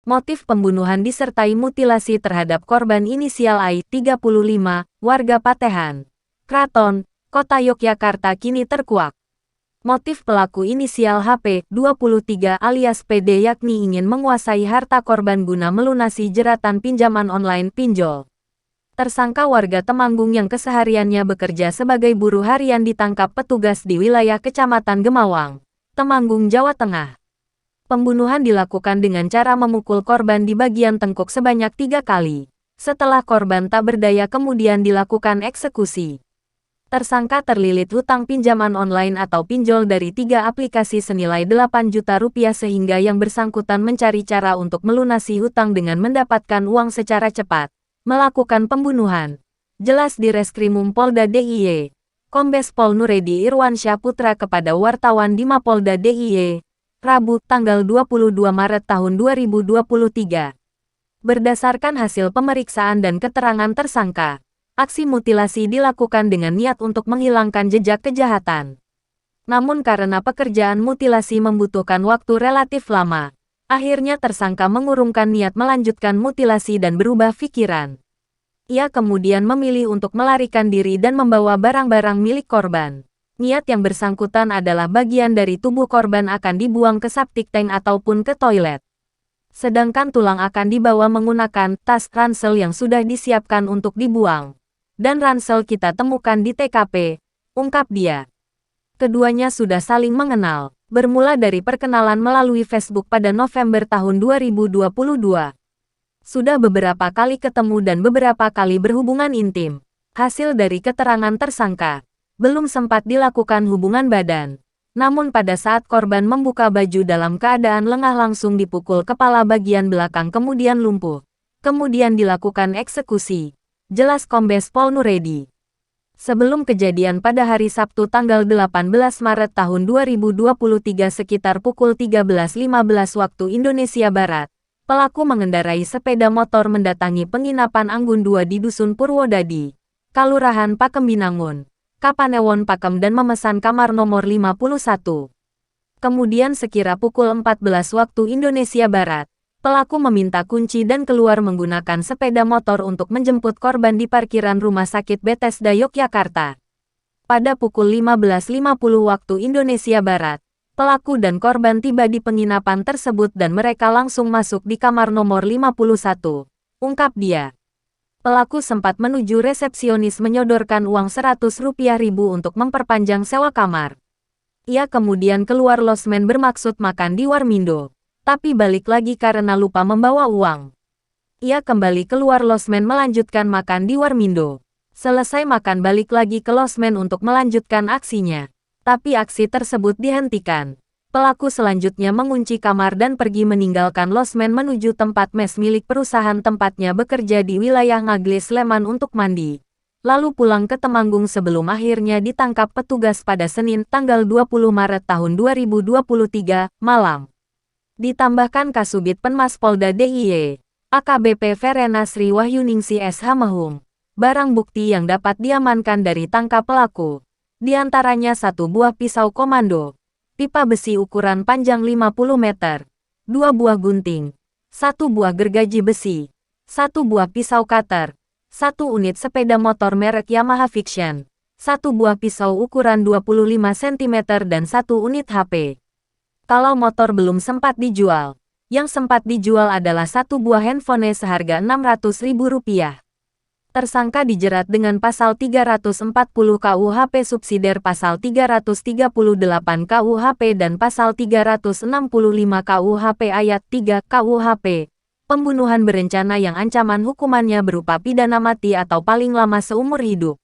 Motif pembunuhan disertai mutilasi terhadap korban inisial AI, 35, warga Patehan, Kraton, Kota Yogyakarta kini terkuak. Motif pelaku inisial HP, 23 alias PD yakni ingin menguasai harta korban guna melunasi jeratan pinjaman online pinjol. Tersangka warga Temanggung yang kesehariannya bekerja sebagai buruh harian ditangkap petugas di wilayah Kecamatan Gemawang, Temanggung, Jawa Tengah. Pembunuhan dilakukan dengan cara memukul korban di bagian tengkuk sebanyak 3 kali. Setelah korban tak berdaya kemudian dilakukan eksekusi. Tersangka terlilit hutang pinjaman online atau pinjol dari 3 aplikasi senilai 8 juta rupiah sehingga yang bersangkutan mencari cara untuk melunasi hutang dengan mendapatkan uang secara cepat. Melakukan pembunuhan. Jelas di Reskrimum Polda DIY. Kombes Pol Nuredi Irwansyah Putra kepada wartawan di Mapolda DIY. Rabu, tanggal 22 Maret tahun 2023. Berdasarkan hasil pemeriksaan dan keterangan tersangka, aksi mutilasi dilakukan dengan niat untuk menghilangkan jejak kejahatan. Namun karena pekerjaan mutilasi membutuhkan waktu relatif lama, akhirnya tersangka mengurungkan niat melanjutkan mutilasi dan berubah pikiran. Ia kemudian memilih untuk melarikan diri dan membawa barang-barang milik korban. Niat yang bersangkutan adalah bagian dari tubuh korban akan dibuang ke septic tank ataupun ke toilet. Sedangkan tulang akan dibawa menggunakan tas ransel yang sudah disiapkan untuk dibuang. Dan ransel kita temukan di TKP, ungkap dia. Keduanya sudah saling mengenal, bermula dari perkenalan melalui Facebook pada November tahun 2022. Sudah beberapa kali ketemu dan beberapa kali berhubungan intim. Hasil dari keterangan tersangka, belum sempat dilakukan hubungan badan. Namun pada saat korban membuka baju dalam keadaan lengah langsung dipukul kepala bagian belakang kemudian lumpuh. Kemudian dilakukan eksekusi. Jelas Kombes Pol Nuredi. Sebelum kejadian pada hari Sabtu tanggal 18 Maret tahun 2023 sekitar pukul 13.15 waktu Indonesia Barat, pelaku mengendarai sepeda motor mendatangi penginapan Anggun 2 di Dusun Purwodadi, Kalurahan Pakem Binangun, Kapanewon Pakem dan memesan kamar nomor 51. Kemudian sekira pukul 14 waktu Indonesia Barat, pelaku meminta kunci dan keluar menggunakan sepeda motor untuk menjemput korban di parkiran Rumah Sakit Bethesda Yogyakarta. Pada pukul 15.50 waktu Indonesia Barat, pelaku dan korban tiba di penginapan tersebut dan mereka langsung masuk di kamar nomor 51, ungkap dia. Pelaku sempat menuju resepsionis menyodorkan uang Rp100.000 untuk memperpanjang sewa kamar. Ia kemudian keluar losmen bermaksud makan di Warmindo, tapi balik lagi karena lupa membawa uang. Ia kembali keluar losmen melanjutkan makan di Warmindo. Selesai makan balik lagi ke losmen untuk melanjutkan aksinya. Tapi aksi tersebut dihentikan. Pelaku selanjutnya mengunci kamar dan pergi meninggalkan losmen menuju tempat mes milik perusahaan tempatnya bekerja di wilayah Ngaglis Sleman untuk mandi. Lalu pulang ke Temanggung sebelum akhirnya ditangkap petugas pada Senin tanggal 20 Maret tahun 2023 malam. Ditambahkan Kasubit Penmas Polda DIY, AKBP Verena Sri Wahyuningsi SH Mehum. Barang bukti yang dapat diamankan dari tangkap pelaku, diantaranya 1 buah pisau komando, pipa besi ukuran panjang 50 meter, 2 buah gunting, 1 buah gergaji besi, 1 buah pisau cutter, 1 unit sepeda motor merek Yamaha Fiction, 1 buah pisau ukuran 25 cm dan 1 unit HP. Kalau motor belum sempat dijual, yang sempat dijual adalah 1 buah handphone seharga Rp600.000. Tersangka dijerat dengan pasal 340 KUHP subsidiar pasal 338 KUHP dan pasal 365 KUHP ayat 3 KUHP. Pembunuhan berencana yang ancaman hukumannya berupa pidana mati atau paling lama seumur hidup.